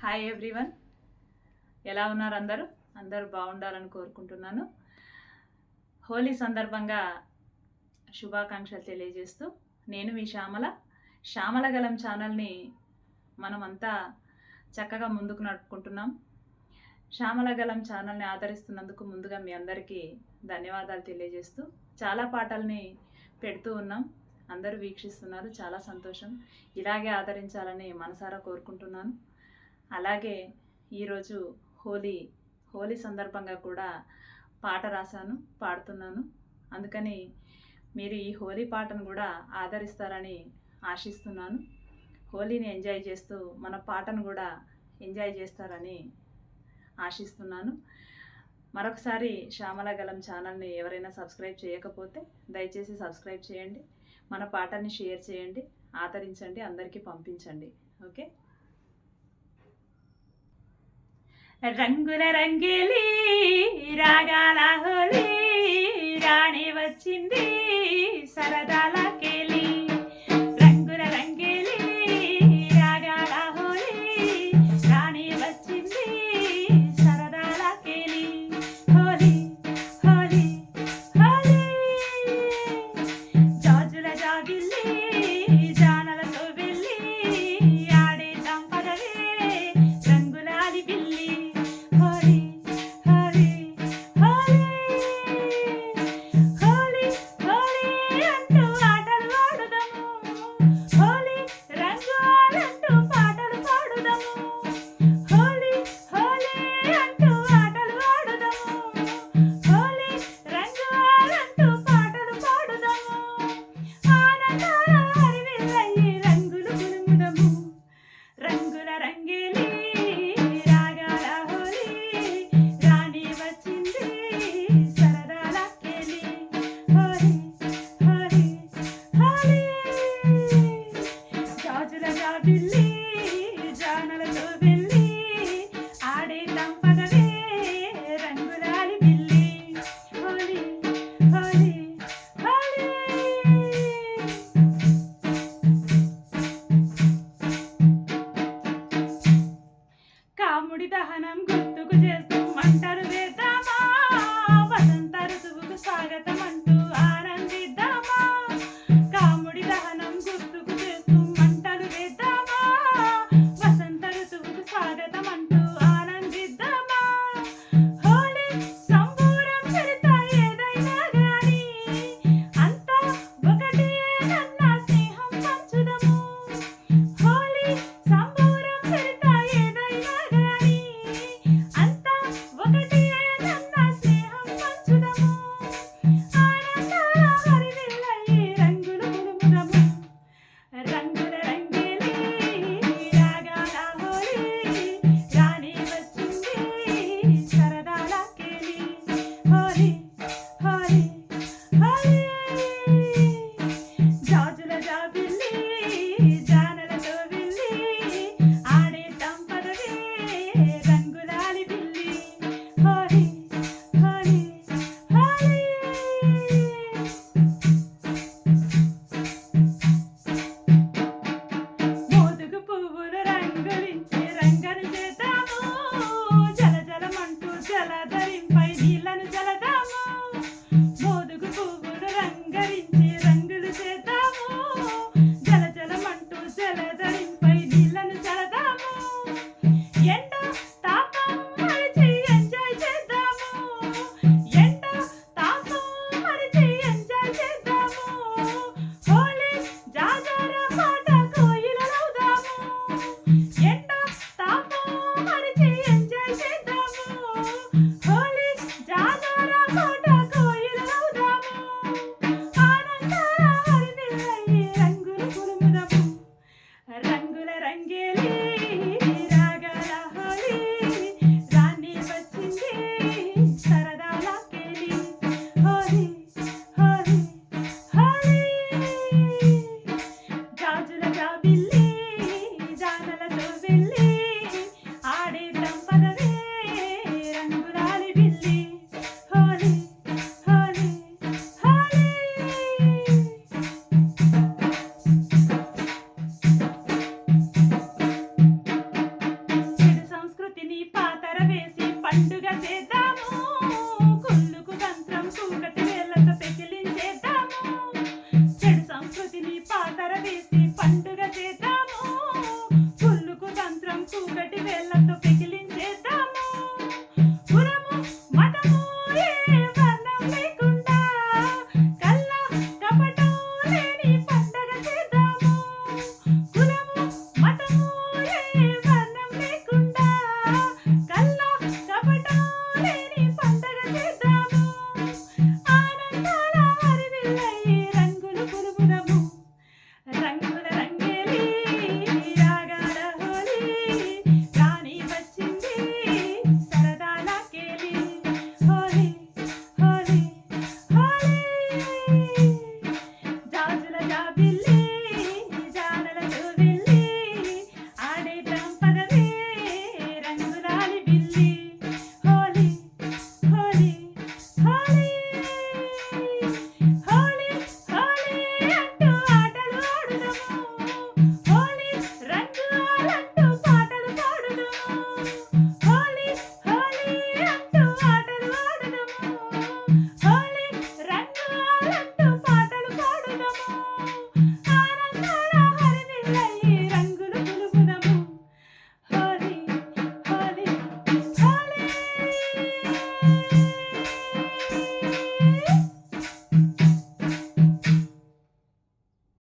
Hi everyone, ఎలా ఉన్నారు అందరూ? అందరూ బాగుండాలని కోరుకుంటున్నాను. హోలీ సందర్భంగా శుభాకాంక్షలు తెలియజేస్తూ నేను మీ శ్యామలగలం ఛానల్ని మనమంతా చక్కగా ముందుకు నడుపుకుంటున్నాం. శ్యామలగలం ఛానల్ని ఆదరిస్తున్నందుకు ముందుగా మీ అందరికీ ధన్యవాదాలు తెలియజేస్తూ చాలా పాటల్ని పెడుతూ ఉన్నాం. అందరూ వీక్షిస్తున్నారు, చాలా సంతోషం. ఇలాగే ఆదరించాలని మనసారా కోరుకుంటున్నాను. అలాగే ఈరోజు హోలీ సందర్భంగా కూడా పాట రాశాను, పాడుతున్నాను. అందుకని మీరు ఈ హోలీ పాటను కూడా ఆదరిస్తారని ఆశిస్తున్నాను. హోలీని ఎంజాయ్ చేస్తూ మన పాటను కూడా ఎంజాయ్ చేస్తారని ఆశిస్తున్నాను. మరొకసారి శ్యామలగలం ఛానల్ని ఎవరైనా సబ్స్క్రైబ్ చేయకపోతే దయచేసి సబ్స్క్రైబ్ చేయండి. మన పాటల్ని షేర్ చేయండి, ఆదరించండి, అందరికీ పంపించండి. ఓకే. రంగుల రంగేలి రాగాల హోలీ రాణి వచ్చింది సరదాల కేలి. రంగుల రంగేలి రాగాల హోలీ రాణి వచ్చింది సరదాల కేలి. హోలీ హోలీ హోలీ జాజుల జాగిల్లి జానలతో వెళ్ళి ఆడేద్దాం పదవే రంగులాలి బిల్లి. హోలీ హోలీ హోలీ హోలీ హోలీ అంటూ ఆటలు ఆడుదాము. హోలీ రంగులంటూ పాటలు పాడుదాము. హోలీ హోలీ అంటూ ఆటలు ఆడుదాము. హోలీ రంగులంటూ పాటలు పాడుదాము. ఆనందాల హరివిల్లయి రంగులు కులుముదాము. రంగుల రంగేలి రాగాల హోలీ రాణి వచ్చింది సరదాల కేలి. హోలీ హోలీ హోలీ జాజుల జాబిల్లి జానలతో వెళ్ళి ఆడేద్దాం పదవే రంగులాలి బిల్లి. హోలీ హోలీ హోలీ కాముడి దహనం గుర్తుకు చేస్తూ మంటలు వేద్దామా. వసంత ఋతువుకు స్వాగతం అంటూ ఆనందిద్దామా. కాముడి దహనం గుర్తుకు చేస్తూ మంటలు వేద్దామా. వసంత ఋతువుకు స్వాగతం అంటూ ఆనందిద్దామా. హోలీ సంబూరం చరిత ఏదైనా గాని అంతా ఒకటే నన్న స్నేహం పంచుదము. హోలీ సంబూరం చరిత ఏదైనా గాని అంతా కూకటి వేళ్ళతో